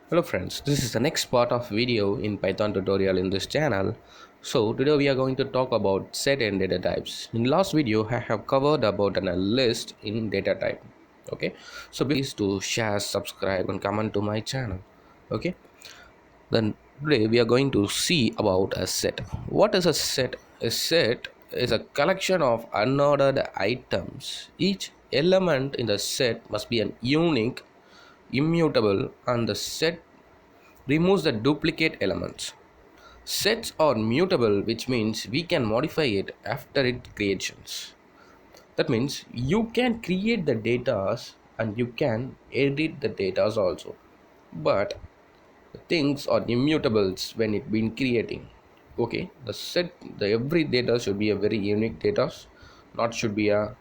Hello friends, this is the next part of video in Python tutorial in this channel. So today we are going to talk about set and data types. In last video I have covered about a list in data type. Okay, so please to share, subscribe and comment to my channel. Okay, then today we are going to see about a set. What is a set? A set is a collection of unordered items. Each element in the set must be an unique, immutable, and the set removes the duplicate elements. Sets are mutable, which means we can modify it after its creations. That means you can create the data and you can edit the data also. But things are immutables when it been creating. Okay, the every data should be a very unique data, not should be a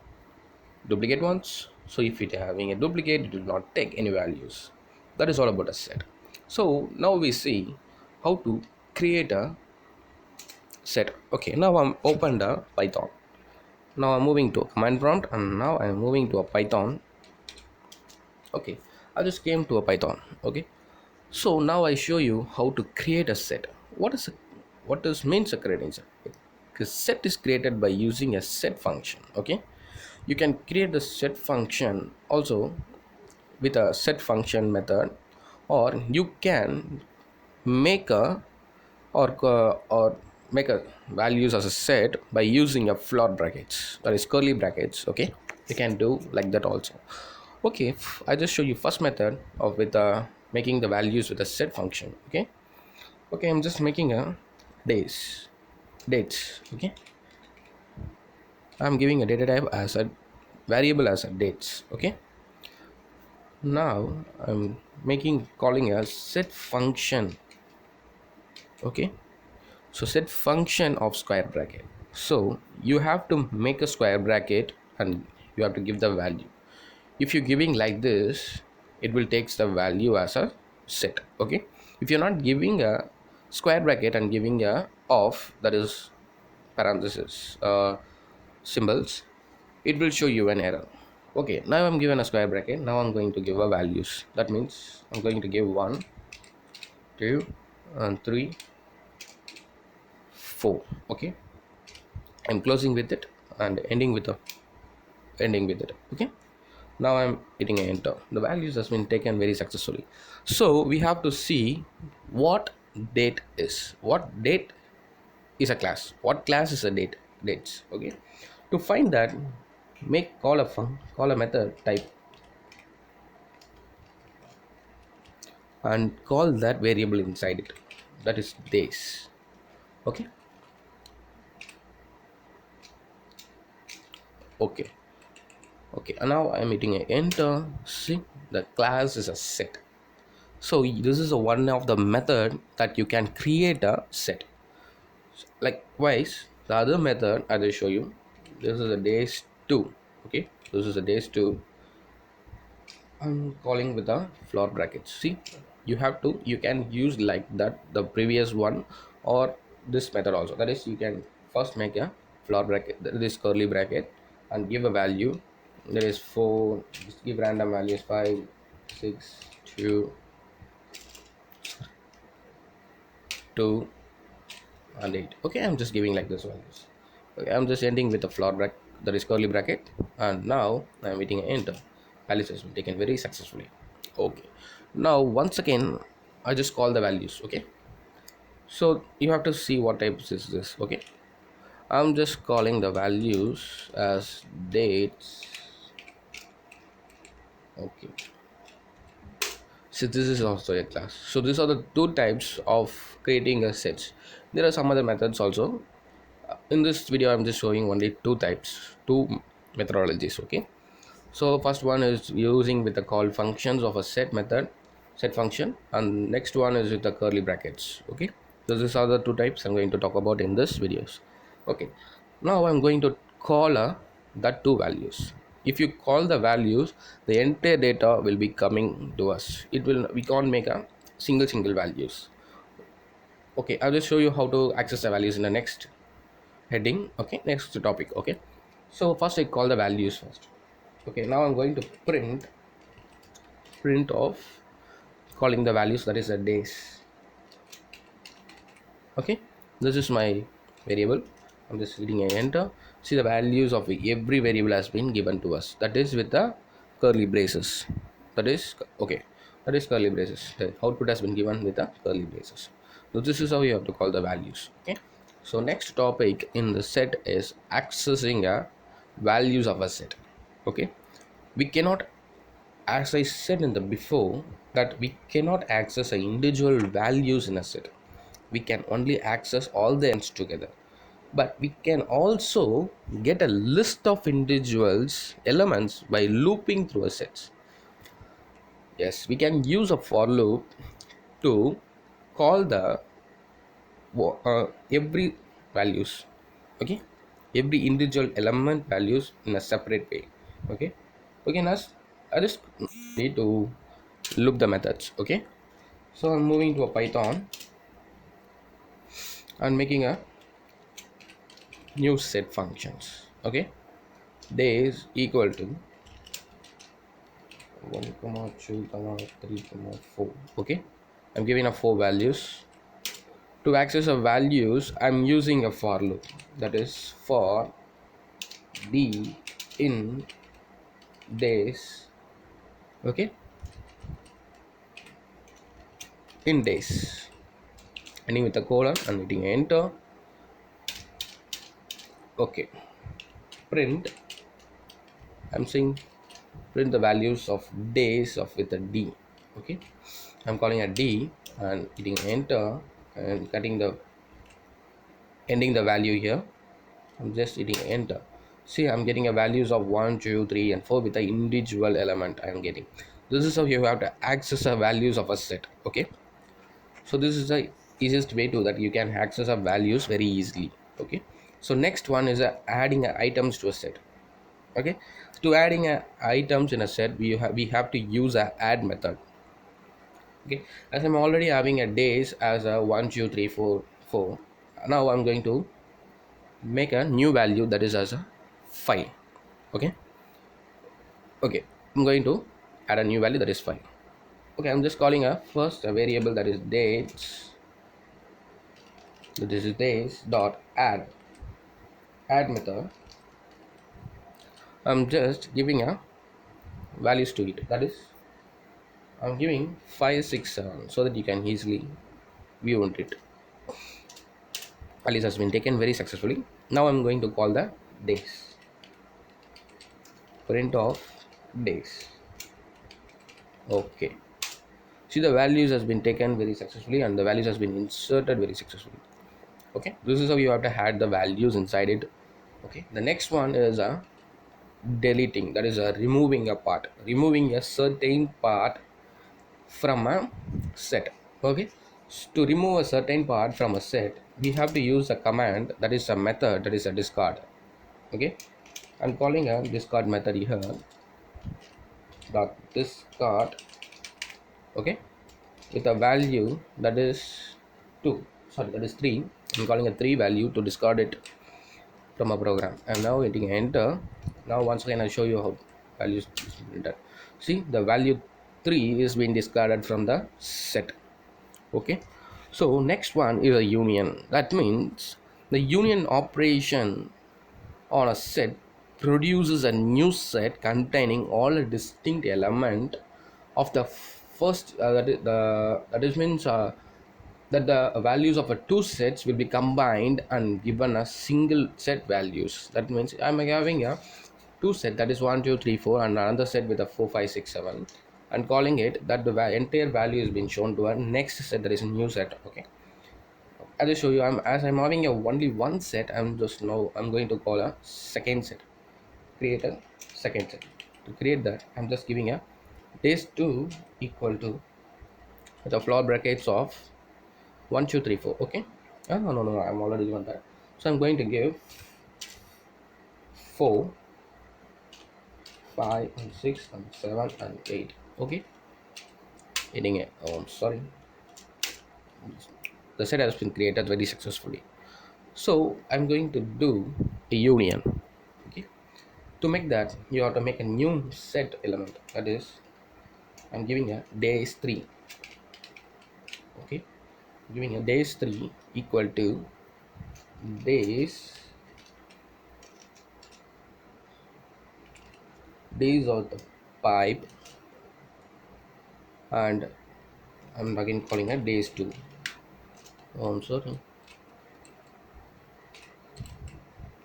duplicate ones. So if it having a duplicate, it will not take any values. That is all about a set. So now we see how to create a set. Okay, now I'm opened a Python. Now I'm moving to a command prompt and now I'm moving to a Python. Okay, I just came to a Python. Okay, so now I show you how to create a set. What is means a creating set? Because set is created by using a set function. Okay, you can create the set function also with a set function method, or you can make a or make a values as a set by using a float brackets, that is curly brackets. Okay, you can do like that also. Okay, I just show you first method of with making the values with a set function. Okay, I'm just making a dates. Okay, I'm giving a data type as a variable as a dates. Okay, now I'm making calling a set function. Okay, so set function of square bracket. So you have to make a square bracket and you have to give the value. If you're giving like this, it will takes the value as a set. Okay, if you're not giving a square bracket and giving a of, that is parenthesis symbols, it will show you an error. Okay, now I'm given a square bracket. Now I'm going to give a values. That means I'm going to give 1 2 and 3 4. Okay, I'm closing with it and ending with it. Okay, now I'm hitting enter. The values has been taken very successfully. So we have to see what date is. What date is a class? What class is a dates? Okay, to find that, make call a method type and call that variable inside it, that is days. Okay, okay, okay, and now I'm hitting a enter. See, the class is a set. So this is a one of the method that you can create a set. Likewise, the other method I will show you. This is a days 2. Okay, this is a days 2. I'm calling with a floor brackets. See, you can use like that the previous one or this method also. That is, you can first make a floor bracket, this curly bracket, and give a value. That is 4. Just give random values 5, 6, 2, 2 and 8. Okay, I'm just giving like this values. Okay, I'm just ending with a floor bracket, that is curly bracket, and now I'm hitting enter. Values has been taken very successfully. Okay, now once again I just call the values. Okay, so you have to see what types is this. Okay, I'm just calling the values as dates. Okay, so this is also a class. So these are the two types of creating a sets. There are some other methods also. In this video I'm just showing only two methodologies. Okay, so first one is using with the call functions of a set method, set function, and next one is with the curly brackets. Okay, so these are the two types I'm going to talk about in this videos. Okay, now I'm going to call that two values. If you call the values, the entire data will be coming to us. We can't make a single values. Okay, I'll just show you how to access the values in the next heading. Okay, next topic. Okay, so first I call the values first. Okay, now I'm going to print of calling the values, that is the days. Okay, this is my variable. I'm just hitting a enter. See, the values of every variable has been given to us, that is with the curly braces. That is okay, that is curly braces. The output has been given with the curly braces. So this is how you have to call the values. Okay, so next topic in the set is accessing a values of a set. Okay, we cannot, as I said in the before, that we cannot access a individual values in a set. We can only access all the ends together, but we can also get a list of individuals elements by looping through a set. Yes, we can use a for loop to call the every values. Okay, every individual element values in a separate way. Okay, okay, now I just need to loop the methods. Okay, so I'm moving to a Python and making a new set functions. Okay, days equal to 1 comma 2 comma 3 comma 4. Okay, I'm giving a 4 values. To access a values, I'm using a for loop, that is for d in days. Okay, in days, ending with a colon and hitting enter. Okay, print, I'm saying print the values of days of with a d. Okay, I'm calling a d and hitting enter and cutting the ending the value here. I'm just hitting enter. See, I'm getting a values of 1 2 3 and 4 with the individual element I'm getting. This is how you have to access the values of a set. Okay, so this is the easiest way to that you can access a values very easily. Okay, so next one is adding items to a set. Okay, to adding items in a set, we have to use a add method. Okay, as I'm already having a days as a 1 2 3 4 4, now I'm going to make a new value, that is as a 5. Okay, okay, I'm going to add a new value, that is 5. Okay, I'm just calling a first a variable, that is dates. So this is days dot add method. I'm just giving a values to it, that is I'm giving 5 6 7 so that you can easily view it. Values has been taken very successfully. Now I'm going to call the days, print of days. Okay, see, the values has been taken very successfully and the values has been inserted very successfully. Okay, this is how you have to add the values inside it. Okay, the next one is a deleting, that is a removing a part, removing a certain part from a set. Okay, to remove a certain part from a set, we have to use a command, that is a method, that is a discard. Okay, I'm calling a discard method here, dot discard. Okay, with a value that is 2, sorry, that is 3. I'm calling a 3 value to discard it from a program. And now hitting enter. Now once again I'll show you how values is printed. See, the value 3 is being discarded from the set. Okay, so next one is a union. That means the union operation on a set produces a new set containing all a distinct element of the first that is means that the values of a two sets will be combined and given a single set values. That means I'm having a two set, that is 1 2 3 4, and another set with a 4 5 6 7, and calling it that the entire value is being shown to a next set, that is a new set. Okay, I'll just show you. I'm having a only one set, I'm going to call a second set, create a second set. To create that, I'm just giving a days 2 equal to the floor brackets of 1 2 3 4. Okay, no, I'm already given that, so I'm going to give 4 5 and 6 and 7 and 8. Okay, hitting it. Oh, I'm sorry, the set has been created very successfully. So I'm going to do a union. Okay, to make that, you have to make a new set element, that is I'm giving a days 3. Okay, giving a days 3 equal to days of the pipe, and I'm again calling it days 2. Oh, I'm sorry,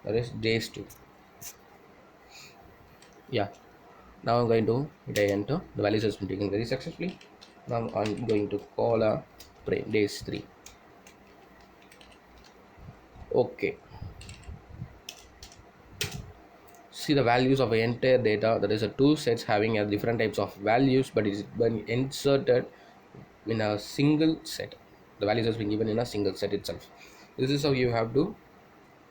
that is days 2. Yeah, now I'm going to hit a enter. The values has been taken very successfully. Now I'm going to call a print days 3. Okay, see the values of the entire data, that is a two sets having a different types of values, but it's been inserted in a single set. The values has been given in a single set itself. This is how you have to,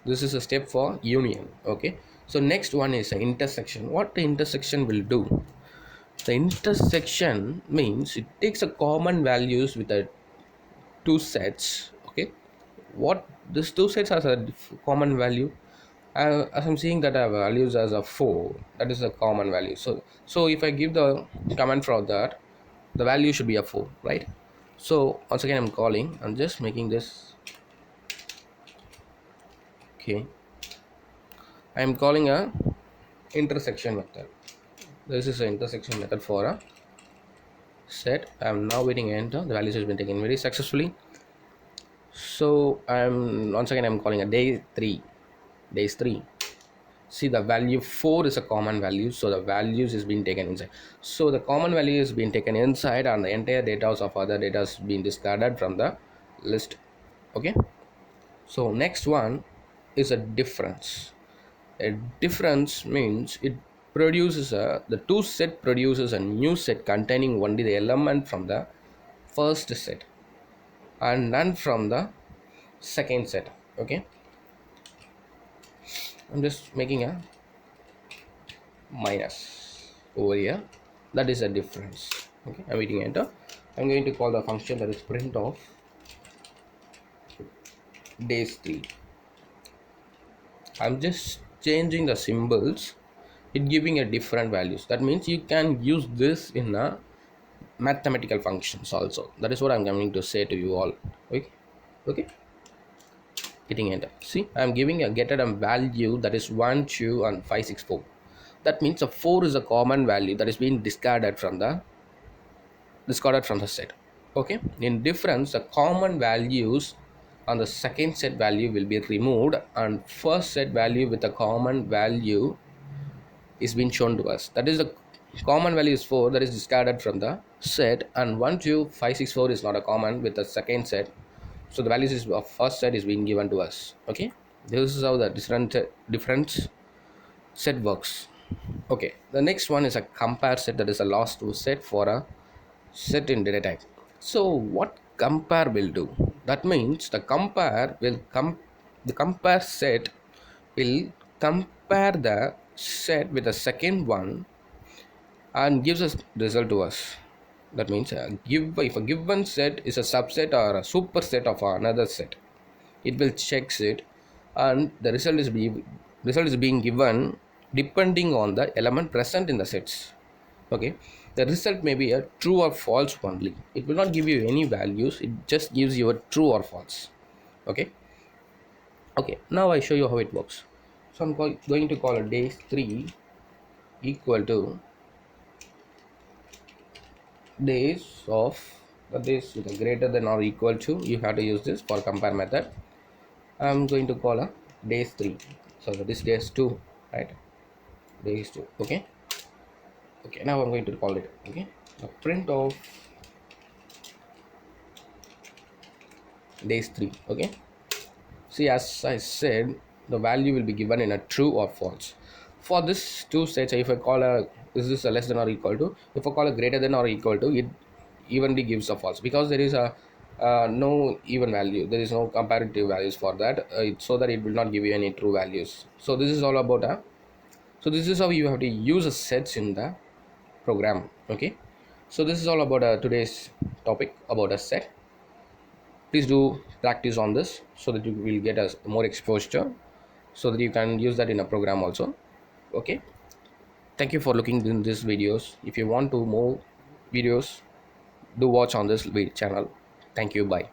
this is a step for union. Okay, so next one is an intersection. What the intersection will do, the intersection means it takes a common values with a two sets. Okay, what these two sets has a common value, as I'm seeing that I have values as a 4, that is a common value. So if I give the command for that, the value should be a 4, right? So once again I'm calling, I'm just making this. Okay, I'm calling a intersection method. This is an intersection method for a set. I'm now waiting enter. The values has been taken very successfully. So I'm once again I'm calling a days 3. See, the value 4 is a common value, so the values is being taken inside. So the common value is being taken inside, and the entire data of other data is being discarded from the list. Okay, so next one is a difference. A difference means it produces a, the two set produces a new set containing only the element from the first set and none from the second set. Okay, I'm just making a minus over here, that is a difference. Okay, I'm hitting enter. I'm going to call the function that is print of days 3. I'm just changing the symbols, it giving a different values. That means you can use this in a mathematical functions also. That is what I'm going to say to you all. Okay, okay, hitting enter. See, I'm giving a get a value that is 1 2 and 5 6 4. That means a 4 is a common value that is being discarded from the set. Okay, in difference, the common values on the second set value will be removed, and first set value with a common value is being shown to us. That is the common value is 4, that is discarded from the set, and 1 2 5 6 4 is not a common with the second set, so the values is of first set is being given to us. Okay, this is how the different set works. Okay, the next one is a compare set, that is a last two set for a set in data type. So what compare will do, that means the compare set will compare the set with the second one and gives us result to us. That means if a given set is a subset or a superset of another set, it will checks it, and the result is being given depending on the element present in the sets. Okay, the result may be a true or false only, it will not give you any values, it just gives you a true or false. Okay, okay, now I show you how it works. So I'm going to call a days 3 equal to days of, the days with a greater than or equal to, you have to use this for compare method. I'm going to call a days 3, so that is days 2, right? Days 2. Okay, okay, now I'm going to call it. Okay, the print of days 3. Okay, see, as I said, the value will be given in a true or false. For this two sets, if I call a, is this a less than or equal to, if I call a greater than or equal to, it evenly gives a false, because there is a no even value, there is no comparative values for that, so that it will not give you any true values. So this is all about a, so this is how you have to use a sets in the program. Okay, so this is all about today's topic about a set. Please do practice on this so that you will get a more exposure, so that you can use that in a program also. Okay, thank you for looking in these videos. If you want to more videos, do watch on this channel. Thank you. Bye.